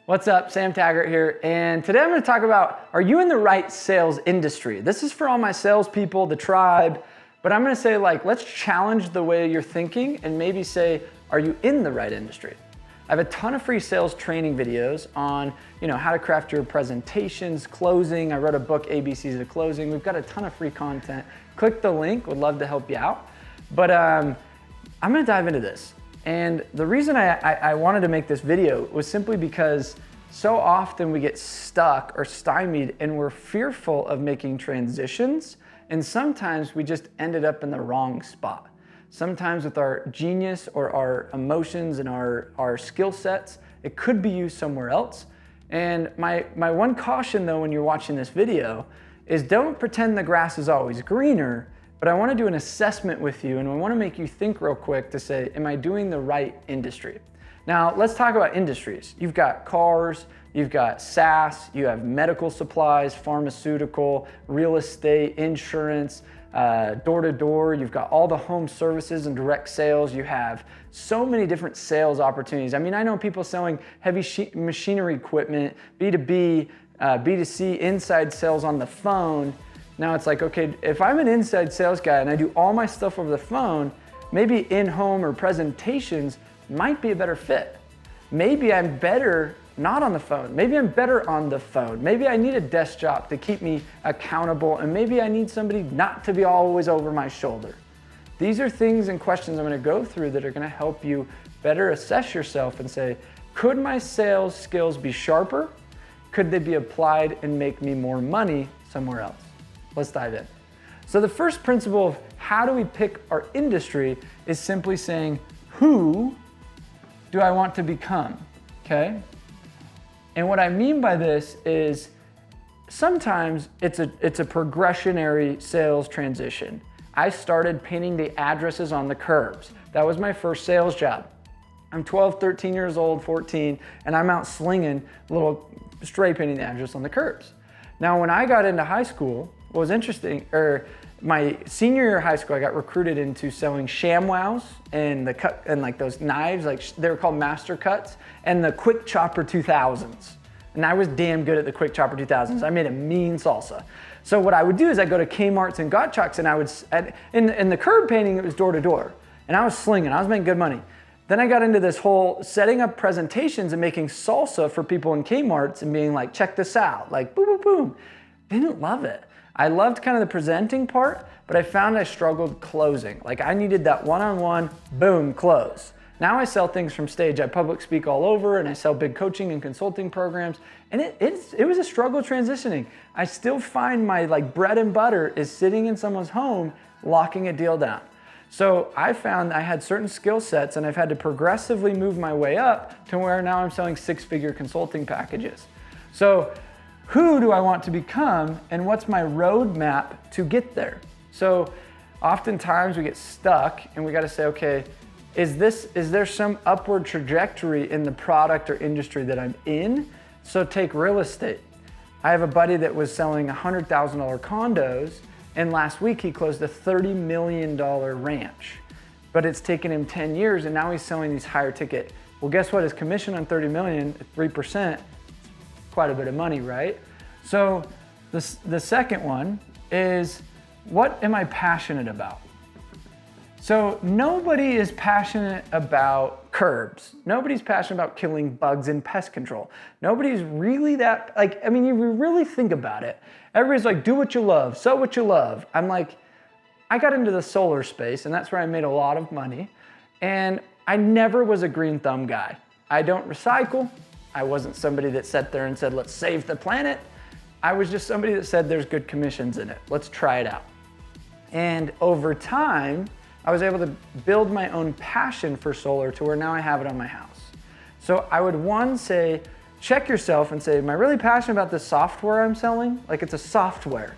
What's up, Sam Taggart here, and today I'm going to talk about, are you in the right sales industry? This is for all my salespeople, the tribe, but I'm going to say let's challenge the way you're thinking and maybe say, are you in the right industry? I have a ton of free sales training videos on, how to craft your presentations, closing. I wrote a book, ABCs of Closing. We've got a ton of free content. Click the link, would love to help you out. But I'm going to dive into this. And the reason I wanted to make this video was simply because so often we get stuck or stymied and we're fearful of making transitions, and sometimes we just ended up in the wrong spot. Sometimes with our genius or our emotions and our skill sets, it could be used somewhere else. And my one caution though when you're watching this video is don't pretend the grass is always greener. But I want to do an assessment with you, and I want to make you think real quick to say, am I doing the right industry? Now, let's talk about industries. You've got cars, you've got SaaS, you have medical supplies, pharmaceutical, real estate, insurance, door-to-door. You've got all the home services and direct sales. You have so many different sales opportunities. I mean, I know people selling heavy machinery equipment, B2B, B2C, inside sales on the phone. Now it's like, okay, if I'm an inside sales guy and I do all my stuff over the phone, maybe in-home or presentations might be a better fit. Maybe I'm better not on the phone. Maybe I'm better on the phone. Maybe I need a desk job to keep me accountable, and maybe I need somebody not to be always over my shoulder. These are things and questions I'm gonna go through that are gonna help you better assess yourself and say, could my sales skills be sharper? Could they be applied and make me more money somewhere else? Let's dive in. So the first principle of how do we pick our industry is simply saying, who do I want to become, okay? And what I mean by this is sometimes it's a progressionary sales transition. I started painting the addresses on the curbs. That was my first sales job. I'm 12, 13 years old, 14, and I'm out slinging little spray painting the address on the curbs. Now, when I got into high school, what was interesting, my senior year of high school, I got recruited into selling ShamWows and those knives, they were called Master Cuts, and the Quick Chopper 2000s. And I was damn good at the Quick Chopper 2000s. I made a mean salsa. So what I would do is I'd go to Kmart's and Gottschalk's, and in the curb painting, it was door to door. And I was slinging, I was making good money. Then I got into this whole setting up presentations and making salsa for people in Kmart's and being like, check this out, like boom, boom, boom. Didn't love it. I loved kind of the presenting part, but I found I struggled closing. Like I needed that one-on-one, boom, close. Now I sell things from stage. I public speak all over, and I sell big coaching and consulting programs. And it was a struggle transitioning. I still find my bread and butter is sitting in someone's home, locking a deal down. So I found I had certain skill sets, and I've had to progressively move my way up to where now I'm selling six-figure consulting packages. So who do I want to become, and what's my roadmap to get there? So oftentimes we get stuck and we got to say, okay, is there some upward trajectory in the product or industry that I'm in? So take real estate. I have a buddy that was selling $100,000 condos, and last week he closed a $30 million ranch, but it's taken him 10 years, and now he's selling these higher ticket. Well, guess what? His commission on 30 million, 3%, quite a bit of money, right? So the second one is, what am I passionate about? So nobody is passionate about curbs. Nobody's passionate about killing bugs in pest control. Nobody's really that, if you really think about it, everybody's like, do what you love, sell what you love. I'm like, I got into the solar space, and that's where I made a lot of money. And I never was a green thumb guy. I don't recycle. I wasn't somebody that sat there and said, let's save the planet. I was just somebody that said there's good commissions in it. Let's try it out. And over time, I was able to build my own passion for solar to where now I have it on my house. So I would say, check yourself and say, am I really passionate about the software I'm selling? Like it's a software.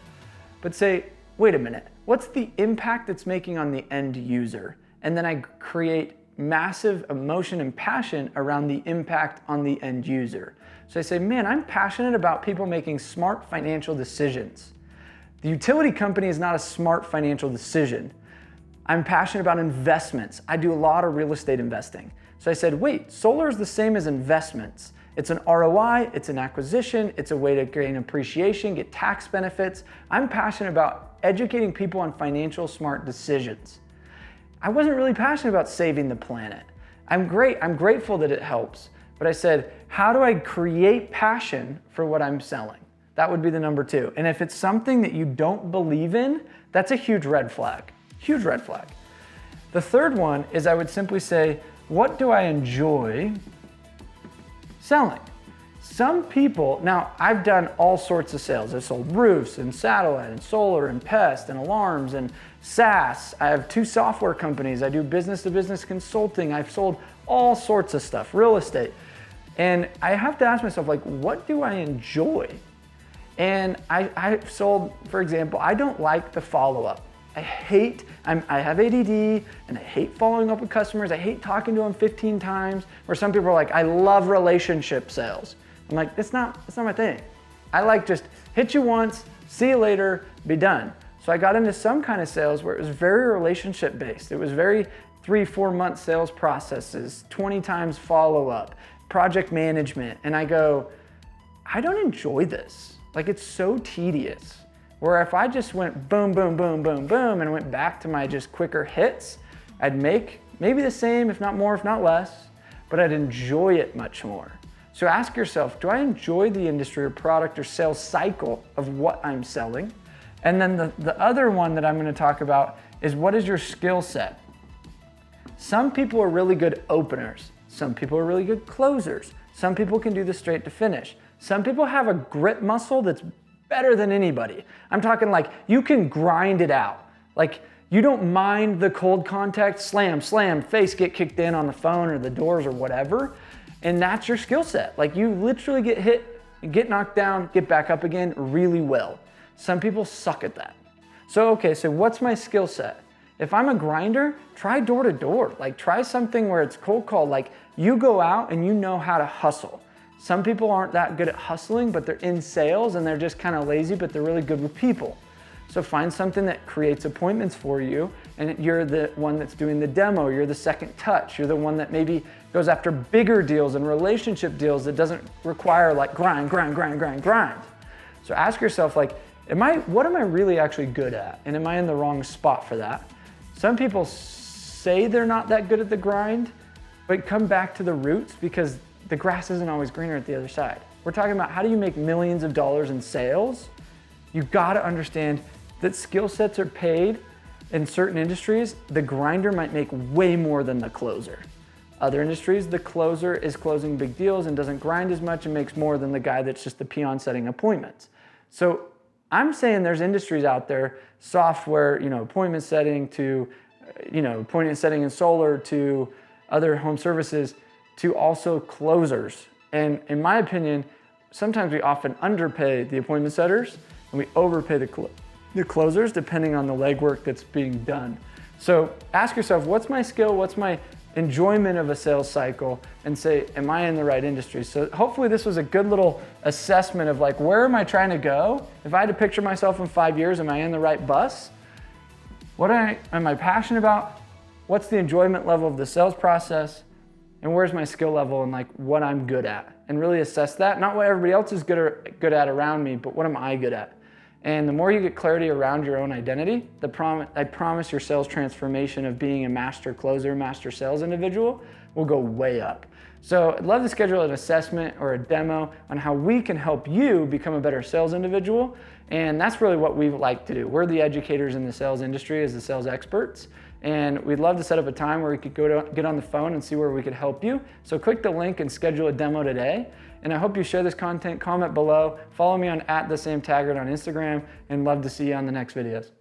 But say, wait a minute, what's the impact it's making on the end user? And then I create massive emotion and passion around the impact on the end user. So I say, man, I'm passionate about people making smart financial decisions. The utility company is not a smart financial decision. I'm passionate about investments. I do a lot of real estate investing. So I said, wait, solar is the same as investments. It's an ROI, it's an acquisition, it's a way to gain appreciation, get tax benefits. I'm passionate about educating people on financial smart decisions. I wasn't really passionate about saving the planet. I'm grateful that it helps. But I said, how do I create passion for what I'm selling? That would be the number 2. And if it's something that you don't believe in, that's a huge red flag. Huge red flag. The third one is I would simply say, what do I enjoy selling? Some people, now I've done all sorts of sales. I've sold roofs and satellite and solar and pest and alarms and SaaS. I have 2 software companies. I do business to business consulting. I've sold all sorts of stuff, real estate. And I have to ask myself, like, what do I enjoy? And I've sold, for example, I don't like the follow-up. I have ADD and I hate following up with customers. I hate talking to them 15 times. Or some people are like, I love relationship sales. I'm like, that's not my thing. I like just hit you once, see you later, be done. So I got into some kind of sales where it was very relationship based. It was very 3-4 month sales processes, 20 times follow up, project management. And I go, I don't enjoy this. Like, it's so tedious. Where if I just went boom, boom, boom, boom, boom, and went back to my just quicker hits, I'd make maybe the same, if not more, if not less, but I'd enjoy it much more. So ask yourself, do I enjoy the industry or product or sales cycle of what I'm selling? And then the other one that I'm gonna talk about is, what is your skill set? Some people are really good openers. Some people are really good closers. Some people can do the straight to finish. Some people have a grit muscle that's better than anybody. I'm talking like you can grind it out. Like, you don't mind the cold contact, slam, face get kicked in on the phone or the doors or whatever. And that's your skill set. Like, you literally get hit, get knocked down, get back up again really well. Some people suck at that. So, okay, so what's my skill set? If I'm a grinder, try door to door. Like, try something where it's cold call. Like, you go out and you know how to hustle. Some people aren't that good at hustling, but they're in sales and they're just kind of lazy, but they're really good with people. So find something that creates appointments for you, and you're the one that's doing the demo, you're the second touch, you're the one that maybe goes after bigger deals and relationship deals that doesn't require like grind. So ask yourself, like, what am I really actually good at? And am I in the wrong spot for that? Some people say they're not that good at the grind, but come back to the roots, because the grass isn't always greener at the other side. We're talking about, how do you make millions of dollars in sales? You gotta understand that skill sets are paid. In certain industries, the grinder might make way more than the closer. Other industries, the closer is closing big deals and doesn't grind as much and makes more than the guy that's just the peon setting appointments. So I'm saying there's industries out there, software, appointment setting to, appointment setting in solar to other home services, to also closers. And in my opinion, sometimes we often underpay the appointment setters and we overpay the closers depending on the legwork that's being done. So ask yourself, what's my skill? What's my enjoyment of a sales cycle? And say, am I in the right industry? So hopefully this was a good little assessment of, like, where am I trying to go? If I had to picture myself in 5 years, am I in the right bus? What am I passionate about? What's the enjoyment level of the sales process? And where's my skill level and, like, what I'm good at? And really assess that. Not what everybody else is good at around me, but what am I good at? And the more you get clarity around your own identity, I promise your sales transformation of being a master closer, master sales individual will go way up. So I'd love to schedule an assessment or a demo on how we can help you become a better sales individual. And that's really what we like to do. We're the educators in the sales industry as the sales experts. And we'd love to set up a time where we could get on the phone and see where we could help you. So click the link and schedule a demo today. And I hope you share this content, comment below, follow me on @TheSamTaggart on Instagram, and love to see you on the next videos.